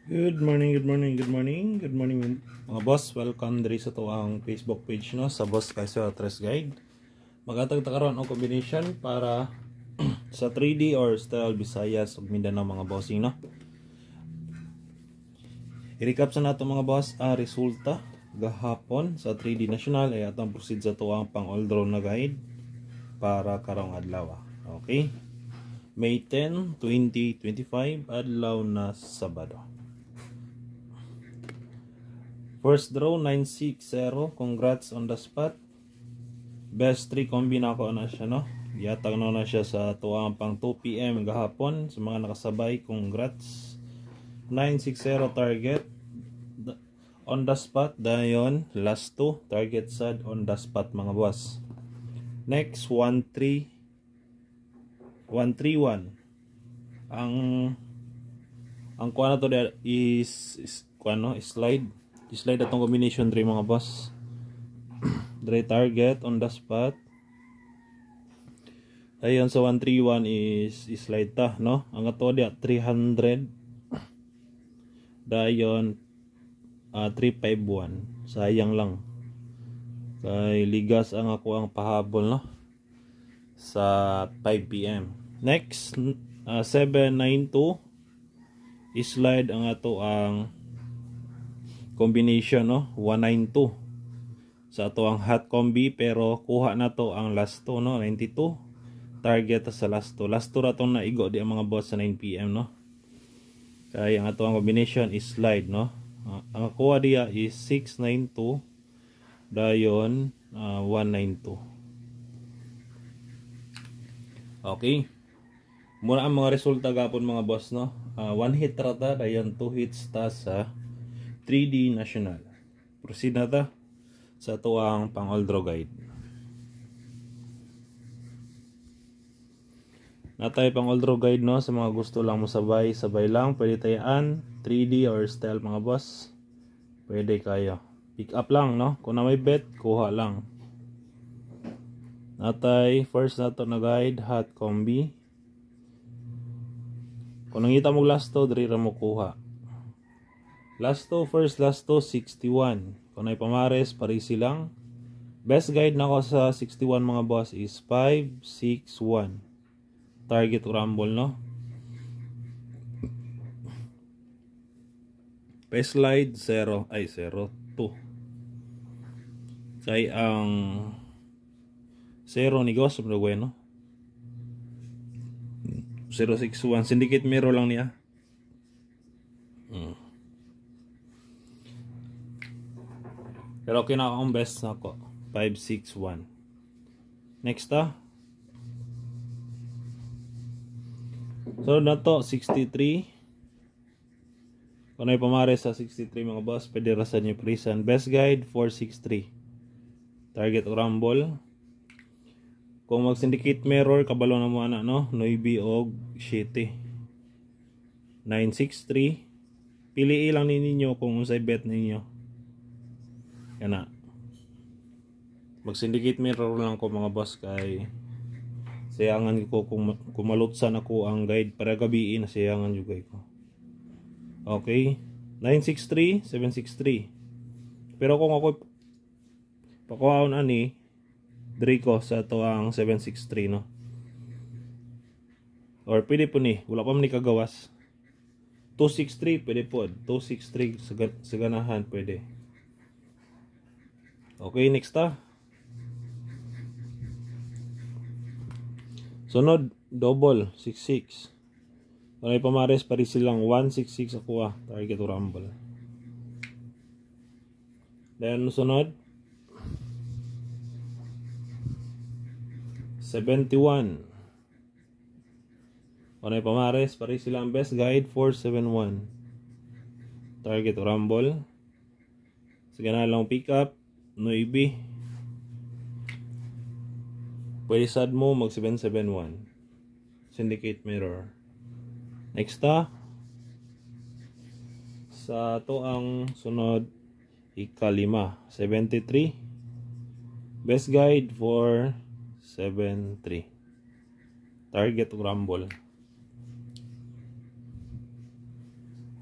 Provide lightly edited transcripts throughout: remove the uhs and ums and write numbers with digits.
Good morning, good morning, good morning, good morning mga boss. Welcome diri sa to ang Facebook page no sa Boss Kaiso Tres Guide. Magatag ta karon ang combination para sa 3D or style Visayas ug Mindanao mga bossing no. I-recap sa nato mga boss ang resulta gahapon sa 3D National ay atong proceed sa to ang pang all draw na guide para karong adlaw. Okay? May 10, 2025 adlaw na Sabado. First draw 960. Congrats on the spot. Best 3 combi na ako na siya no. Yatag na siya sa tuwang pang 2 PM gahapon. Sa mga nakasabay, congrats. 960 target on the spot. Dayon last 2 target sad on the spot mga boss. Next 131. Ang kuha na to is slide atong combination 3 mga boss. Dre target on the spot. Ayun sa 131 is slide ta no. Ang ato dia 300. Dayon 351. Sayang lang. Kay ligas ang ako ang pahabol no sa 5 PM. Next 792 slide ang ato ang combination no 192 sa ato ang hot combi, pero kuha na to ang last 2 no 92 target sa last 2 ra tong naigo di ang mga boss sa 9 PM no. Kaya ang ato ang combination is slide no. Ang kuha dia is 692 dayon 192. Okay, muna ang mga resulta gapon mga boss no. 1 hit rata dayon 2 hits ta sa 3D National. Proceed na ta sa tuwang pang all draw guide. Natay pang all draw guide no, sa mga gusto lang mo sabay lang, pwede tayaan 3D or style mga boss. Pwede kayo. Pick up lang no, kung na may bet, kuha lang. Natay first na to na guide, hot combi. Kung nangita mo last to, diri ra mo kuha. Last 2, first last 2, 61. Kung ay pamares, parisi lang. Best guide na ako sa 61 mga boss is 561. Target rumble no. Best slide 0, 2. Kay ang 0 ni Ghost pero bueno. 061 syndicate mirror lang niya. Pero okay na akong best na ako. 561. Next so na to 63. Kung ay pamare sa 63 mga boss, pwede rasan nyo prisan. Best guide 463. Target rumble. Kung mag syndicate mirror, kabalo na mo ana no, Noibi og Shitty. 963. Pili lang ninyo kung unsay bet ninyo. Yana. Mag syndicate mirror lang ko mga boss, kay sayangan ko kung malutsan ako ang guide para gabiin, sayangan juga ko. Okay, 963, 763. Pero kung ako pakuhaon ani diri ko sa to ang 763 no. Or pwede po ni, wala pa man ni kagawas. 263 pwede po. 263 sa ganahan pwede. Okay, next sunod, double 66. Kung ay pamares, pari silang 166 ako target to rumble. Then sunod 71. Kung ay pamares, pari silang best guide 471. Target to rumble. Sige na lang pick up. Noibi. Pwede sad mo mag 771. Syndicate mirror. Next sa to ang sunod ikalima 73. Best guide for 73. Target rumble.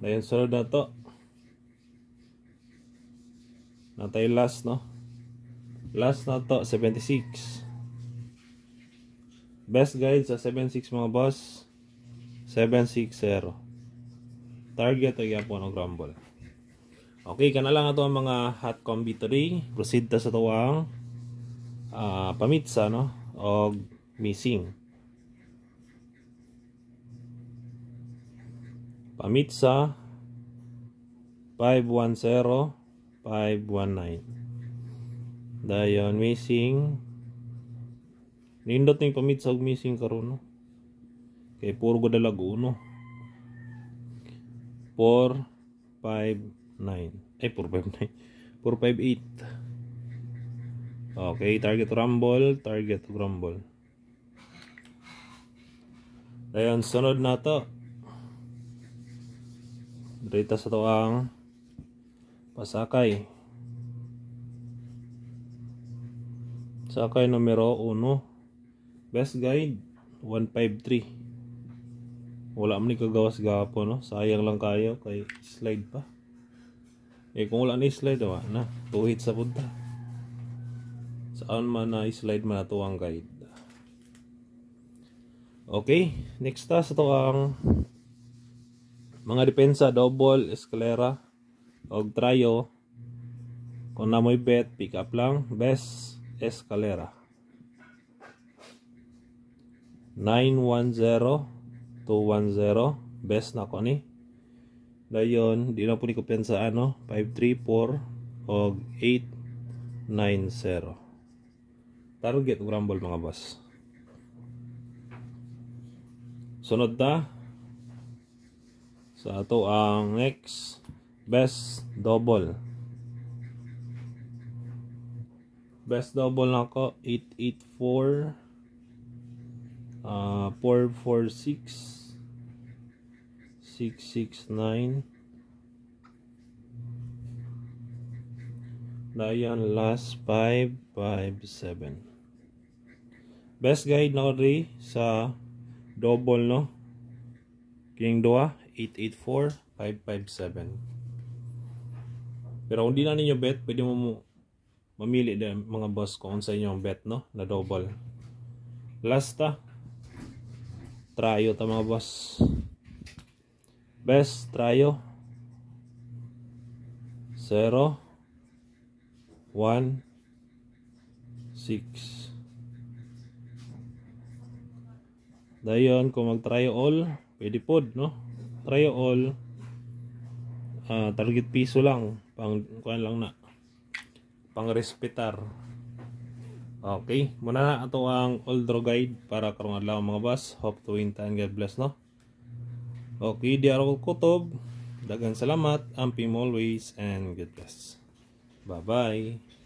Dayon sunod na to. Natay last, no? Last na to, 76. Best guide sa 76 mga boss, 760. Target o yapon o grumble. Okay, kana lang ato ang mga hot combi today. Proceed ta sa tuwang pamitsa, no? O missing. Pamitsa 510, 519. Dayon missing. Nindot ning pamitsa og missing karon, no? Kay puro gud Laguna. 459. Ay 459. 458. Okay, target rumble, target grumble. Dayon sunod na to. Dito sa to ang pasakay. Sakay numero 1. Best guide 153. Wala man ni kagawas gapon, no? Sayang lang kayo kay slide pa. Kung wala ni slide, na tuhit sa punta. Saan man na slide man ato ang guide. Okay, next ta sa to ang mga depensa, double, escalera, og trayo. Kung namoy bet, pick up lang. Best escalera 910, 210. Best na ko ni. Dayon, di na po ni ko pensa 534 og 890. Target og rumble mga boss. Sunod ta sa ato ang next best double. Best double na ko 884, 446, 669. Dayan last 557. Best guide na ko rin sa double, no? King 2 884, 557. Pero kung di na ninyo bet, pwede mo mamili din mga boss kung sa inyong bet, no? Na double. Last ta trayo ta mga boss. Best trayo 0 1 6. Dayon kung mag trayo all, pwede pod, no? Trayo all, target piso lang, pang kuan lang na, pang respetar. Okay, muna na ato ang all draw guide para karong adlaw mga boss. Hope to win and God bless, no? Okay, di ako kutob. Daghang salamat, ampim always and God bless. Bye bye.